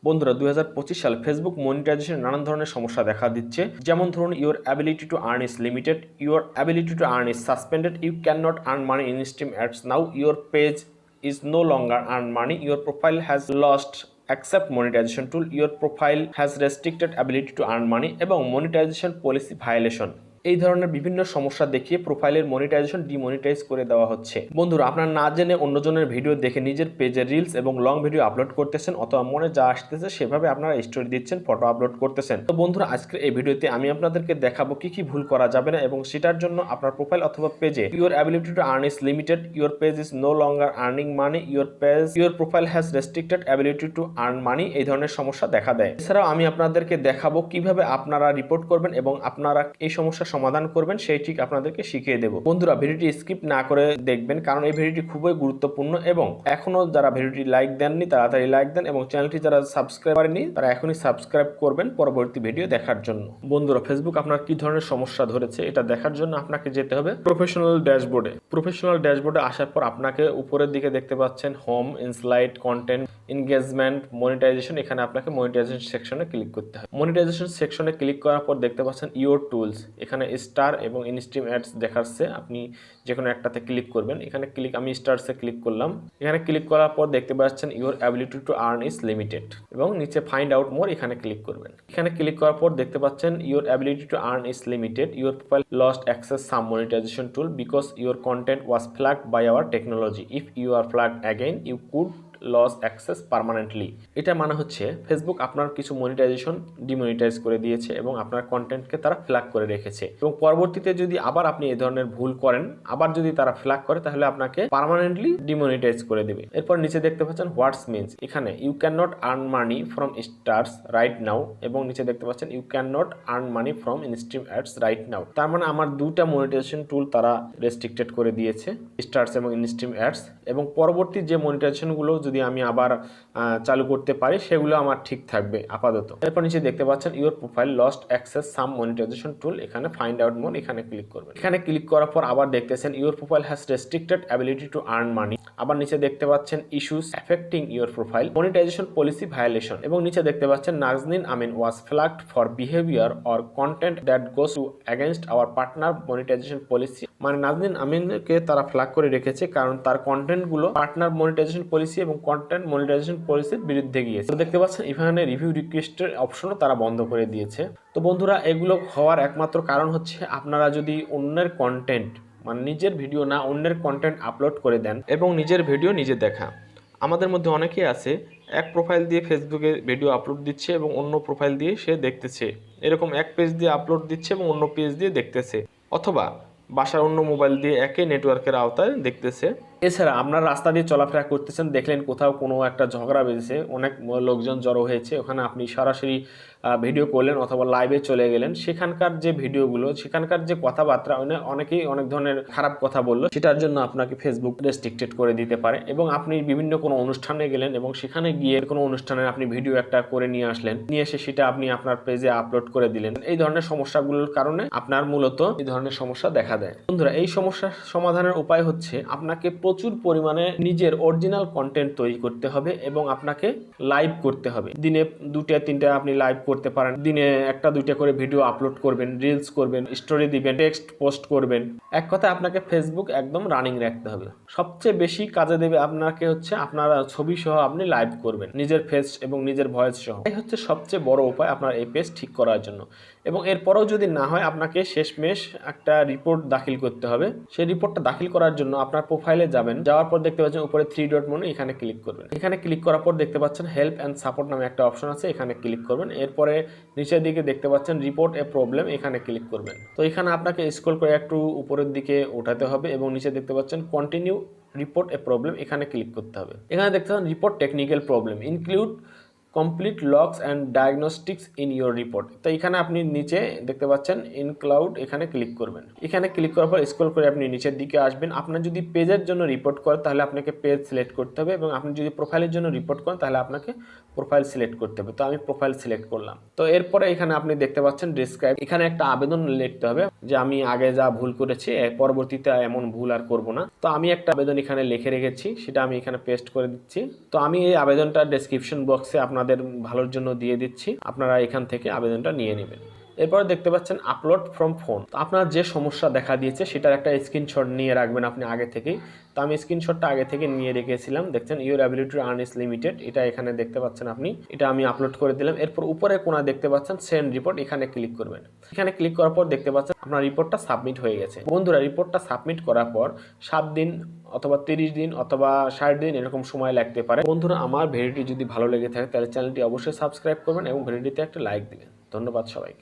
বন্ধুরা 2025 সালে ফেসবুক মনিটাইজেশনে নানান ধরনের সমস্যা দেখা দিচ্ছে। যেমন ধরুন your ability to earn is limited, your ability to earn is suspended, you can not earn money in stream ads now, your page is no longer earn money, your profile has lost accept monetization tool, your profile has restricted ability to earn money এবং monetization policy violation. এই ধরনের বিভিন্ন সমস্যা দেখিয়ে প্রোফাইলের monetization demonetise করে দেওয়া হচ্ছে। বন্ধুরা, আপনারা না জেনে অন্যজনের ভিডিও দেখে নিজের পেজে রিলস এবং লং ভিডিও আপলোড করতেছেন, অথবা মনে যা আসতেছে সেভাবে আপনারা স্টোরি দিচ্ছেন, ফটো আপলোড করতেছেন। তো বন্ধুরা, আজকের এই ভিডিওতে আমি আপনাদেরকে দেখাবো কি কি ভুল করা যাবে না এবং সেটার জন্য আপনার প্রোফাইল অথবা পেজে your ability to earn is limited, your page is no longer earning money, your profile has restricted ability to earn money এই ধরনের সমস্যা দেখা দেয়। এছাড়াও আমি আপনাদেরকে দেখাবো কিভাবে আপনারা রিপোর্ট করবেন এবং আপনারা এই সমস্যার সমাধান করবেন সেই ঠিক আপনাদেরকে শিখিয়ে দেব। বন্ধুরা, ভিডিওটি স্কিপ না করে দেখবেন, কারণ এই ভিডিওটি খুবই গুরুত্বপূর্ণ এবং এখনো যারা ভিডিওটি লাইক দেননি তাড়াতাড়ি লাইক দেন এবং চ্যানেলটি যারা সাবস্ক্রাইব করেনি তারা এখনই সাবস্ক্রাইব করবেন পরবর্তী ভিডিও দেখার জন্য। বন্ধুরা, ফেসবুক আপনার কি ধরনের সমস্যা ধরেছে এটা দেখার জন্য আপনাকে যেতে হবে প্রফেশনাল ড্যাশবোর্ডে। প্রফেশনাল ড্যাশবোর্ডে আসার পর আপনাকে উপরের দিকে দেখতে পাচ্ছেন home, insight, content, engagement, monetization. এখানে আপনাকে মনিটাইজেশন সেকশনে ক্লিক করতে হবে। মনিটাইজেশন সেকশনে ক্লিক করার পর দেখতে পাচ্ছেন ইউর টুলস, এখানে স্টার এবং ইনস্ট্রিম অ্যাডস দেখাচ্ছে। আপনি যে কোনো একটাতে ক্লিক করবেন। এখানে আমি স্টারসে ক্লিক করলাম। এখানে ক্লিক করার পর দেখতে পাচ্ছেন your ability to earn is limited এবং নিচে ফাইন্ড আউট মোর এখানে ক্লিক করবেন। এখানে ক্লিক করার পর দেখতে পাচ্ছেন your ability to earn is limited, your profile lost access some monetization tool because your content was flagged by our technology, if you are flagged again you could lose access permanently. এটা মানে হচ্ছে Facebook আপনার কিছু monetization demonetise করে দিয়েছে এবং আপনার কন্টেন্টকে তারা ফ্ল্যাগ করে রেখেছে এবং পরবর্তীতে যদি আবার আপনি এই ধরনের ভুল করেন, আবার যদি তারা ফ্ল্যাগ করে, তাহলে আপনাকে পার্মানেন্টলি ডিমনিটাইজ করে দেবে। এরপর নিচে দেখতে পাচ্ছেন হোয়াটস মিনস, এখানে you can not earn money from stars right now এবং নিচে দেখতে পাচ্ছেন you can not earn money from instream ads right now. তার মানে আমার দুটা মনিটাইজেশন টুল তারা রেস্ট্রিক্টেড করে দিয়েছে, স্টার্স এবং ইনস্ট্রিম অ্যাডস, এবং পরবর্তী যে মনিটাইজেশনগুলো যদি আমি আবার চালু করতে পারি সেগুলো আমার ঠিক থাকবে আপাতত। এরপর নিচে দেখতে পাচ্ছেন your profile lost access some monetization tool, এখানে ফাইন্ড আউট মোর এখানে ক্লিক করবেন। এখানে ক্লিক করার পর আবার দেখতেছেন your profile has restricted ability to earn money, আবার নিচে দেখতে পাচ্ছেন issues affecting your profile, monetization policy violation, এবং নিচে দেখতে পাচ্ছেন Nazneen Amin was flagged for behaviour or content that goes to against our partner monetization policy. মানে নাজনীন আমিনকে তারা ফ্ল্যাগ করে রেখেছে কারণ তার কন্টেন্টগুলো পার্টনার মনিটাইজেশন পলিসি এবং কন্টেন্ট মনিটাইজেশন পলিসির বিরুদ্ধে গিয়েছে। দেখতে পাচ্ছেন এখানে রিভিউ রিকোয়েস্টের অপশনও তারা বন্ধ করে দিয়েছে। তো বন্ধুরা, এগুলো হওয়ার একমাত্র কারণ হচ্ছে আপনারা যদি অন্যের কন্টেন্ট, মানে নিজের ভিডিও না অন্যের কন্টেন্ট আপলোড করে দেন এবং নিজের ভিডিও নিজে দেখা। আমাদের মধ্যে অনেকেই আছে এক প্রোফাইল দিয়ে ফেসবুকে ভিডিও আপলোড দিচ্ছে এবং অন্য প্রোফাইল দিয়ে সে দেখতেছে, এরকম এক পেজ দিয়ে আপলোড দিচ্ছে এবং অন্য পেজ দিয়ে দেখতেছে, অথবা বাসার অন্য মোবাইল দিয়ে একই নেটওয়ার্কের আওতায় দেখতেছে। এছাড়া আপনার রাস্তা দিয়ে চলাফেরা করতেছেন, দেখলেন কোথাও কোনো একটা ঝগড়া বেজেছে, অনেক লোকজন জড়ো হয়েছে, ওখানে আপনি সরাসরি ভিডিও করলেন অথবা লাইভে চলে গেলেন, সেখানকার যে ভিডিওগুলো, সেখানকার যে কথাবার্তা, অনেকেই অনেক ধরনের খারাপ কথা বললো, সেটার জন্য আপনাকে ফেসবুক রেস্ট্রিক্টেড করে দিতে পারে। এবং আপনি বিভিন্ন কোনো অনুষ্ঠানে গেলেন এবং সেখানে গিয়ে কোনো অনুষ্ঠানের আপনি ভিডিও একটা করে নিয়ে আসলেন, নিয়ে এসে সেটা আপনি আপনার পেজে আপলোড করে দিলেন। এই ধরনের সমস্যাগুলোর কারণে আপনার মূলত এই ধরনের সমস্যা দেখা দেয়। বন্ধুরা, এই সমস্যার সমাধানের উপায় হচ্ছে আপনাকে প্রচুর পরিমাণে নিজের অরিজিনাল কন্টেন্ট তৈরি করতে হবে এবং আপনাকে লাইভ করতে হবে। দিনে 2-3টা আপনি লাইভ করতে পারেন, দিনে 1-2টা করে ভিডিও আপলোড করবেন, রিলস করবেন, স্টোরি দিবেন, টেক্সট পোস্ট করবেন। এক কথায় আপনাকে ফেসবুক একদম রানিং রাখতে হবে। সবচেয়ে বেশি কাজে দেবে আপনাকে হচ্ছে আপনার ছবি সহ আপনি লাইভ করবেন, নিজের ফেস এবং নিজের ভয়েস সহ। এই হচ্ছে সবচেয়ে বড় উপায় আপনার এই পেজ ঠিক করার জন্য। এবং এরপরেও যদি না হয়, আপনাকে শেষমেশ একটা রিপোর্ট দাখিল করতে হবে। সেই রিপোর্টটা দাখিল করার জন্য আপনার প্রোফাইলে যাবেন, যাওয়ার পর দেখতে পাচ্ছেন উপরে 3 ডট মেনু, এখানে ক্লিক করবেন। এখানে ক্লিক করার পর দেখতে পাচ্ছেন হেল্প অ্যান্ড সাপোর্ট নামে একটা অপশন আছে, এখানে ক্লিক করবেন। এরপরে নিচের দিকে দেখতে পাচ্ছেন রিপোর্ট এ প্রবলেম, এখানে ক্লিক করবেন। তো এখানে আপনাকে স্ক্রল করে একটু উপরের দিকে ওঠাতে হবে এবং নিচে দেখতে পাচ্ছেন কন্টিনিউ রিপোর্ট এ প্রবলেম, এখানে ক্লিক করতে হবে। এখানে দেখতে পাচ্ছেন report technical problem, include complete logs and diagnostics in your report. তো এখানে আপনি নিচে দেখতে পাচ্ছেন ইনক্লাউড, এখানে ক্লিক করবেন। এখানে ক্লিক করার পর স্ক্রল করে আপনি নিচের দিকে আসবেন। আপনার যদি পেজের জন্য রিপোর্ট করেন তাহলে আপনাকে পেজ সিলেক্ট করতে হবে এবং আপনি যদি প্রোফাইলের জন্য রিপোর্ট করেন তাহলে আপনাকে প্রোফাইল সিলেক্ট করতে হবে। তো আমি প্রোফাইল সিলেক্ট করলাম। তো এরপরে এখানে আপনি দেখতে পাচ্ছেন ডিসক্রাইব, এখানে একটা আবেদন লিখতে হবে যে আমি আগে যা ভুল করেছি পরবর্তীতে এমন ভুল আর করব না। তো আমি একটা আবেদন এখানে লিখে রেখেছি, সেটা আমি এখানে পেস্ট করে দিচ্ছি। তো আমি এই আবেদনটা ডেসক্রিপশন বক্সে আপনার আপনাদের ভালোর জন্য দিয়ে দিচ্ছি, আপনারা এখান থেকে আবেদনটা নিয়ে নেবেন। এরপরে দেখতে পাচ্ছেন আপলোড ফ্রম ফোন। তো আপনার যে সমস্যা দেখা দিয়েছে সেটার একটা স্ক্রিনশট নিয়ে রাখবেন আপনি আগে থেকেই। তো আমি স্ক্রিনশটটা আগে থেকে নিয়ে রেখেছিলাম। দেখছেন your ability to earn is limited, এটা এখানে দেখতে পাচ্ছেন আপনি, এটা আমি আপলোড করে দিলাম। এরপর উপরে কোণা দেখতে পাচ্ছেন সেন্ড রিপোর্ট, এখানে ক্লিক করবেন। এখানে ক্লিক করার পর দেখতে পাচ্ছেন আপনার রিপোর্টটা সাবমিট হয়ে গেছে। বন্ধুরা, রিপোর্টটা সাবমিট করার পর 7 দিন অথবা 30 দিন অথবা 60 দিন এরকম সময় লাগতে পারে। বন্ধুরা, আমার ভিডিওটি যদি ভালো লেগে থাকে তাহলে চ্যানেলটি অবশ্যই সাবস্ক্রাইব করবেন এবং ভিডিওটিতে একটা লাইক দিবেন। ধন্যবাদ সবাইকে।